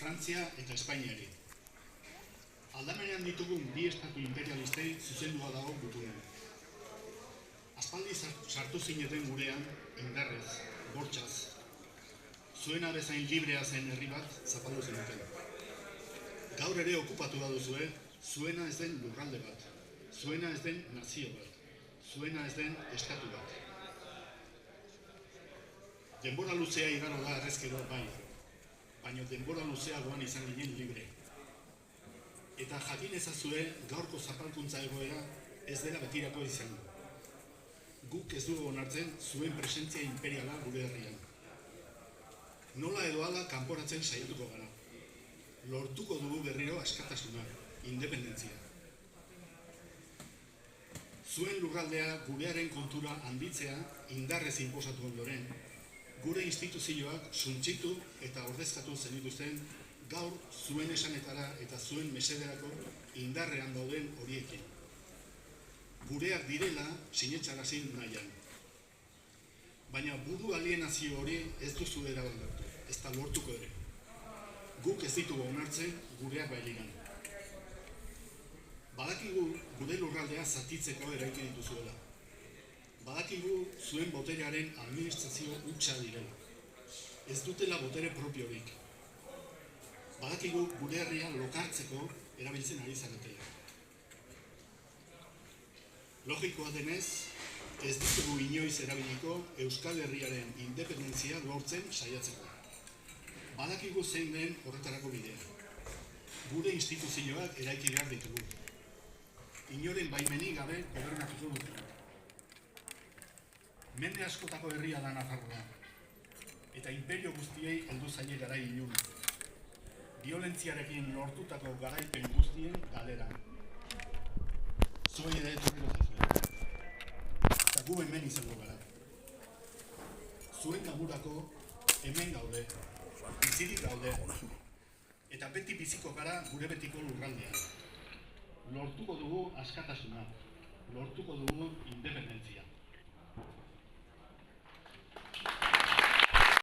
Frantzia eta Espainiari. Aldamenean ditugun bi estatu imperialistei zuzendua dago gutunen. Aspaldi sartu zineten gurean, indarrez, bortxaz. Zuena bezain librea zen herri bat zapaldu zenuten. Gaur ere okupatu baduzue, zuena ez den lurralde bat, zuena ez den nazio bat, zuena ez den estatu bat. Denbora luzea igaro da errezkero bai, baina denbora luzeagoan izan ginen libre. Eta jakin ezazue gaurko zapalkuntza egoera ez dela betirako izango. Guk ez dugu onartzen zuen presentzia imperiala gure herrian. Nola edo hala kanporatzen saiatuko gara. Lortuko dugu berriro askatasuna, independentzia. Zuen lurraldea gurearen kontura handitzea indarrez inposatu ondoren, gure instituzioak suntsitu eta ordezkatu zenituzten gaur zuen esanetara eta zuen mesederako indarrean dauden horiekin. Gureak direla sinetxarazin nahian. Baina buru alienazio hori ez duzu erabaldartu, ez da lortuko ere. Guk ez ditugu onartzen gureak bailigan. Badakigu gure lurraldea zatitzeko eraiki dituzuela. Badakigu zuen boterearen administrazio hutsa direla. Ez dutela botere propiorik. Badakigu gure herria lokartzeko erabiltzen ari zaretela. Logikoa denez, ez ditugu inoiz erabiliko Euskal Herriaren independentzia lortzen saiatzeko. Badakigu zein den horretarako bidea. Gure instituzioak eraiki behar ditugu. Inoren baimenik gabe gobernatuko dugu. Mende askotako herria da Nafarroa. Eta imperio guztiei heldu zaie garai iluna. Biolentziarekin lortutako garaipen guztien galera. Zuei ere etorriko zaizue. Eta gu hemen izango gara. Zuen gaburako hemen gaude. Bizirik gaude. Eta beti biziko gara gure betiko lurraldean. Lortuko dugu askatasuna. Lortuko dugu independentzia.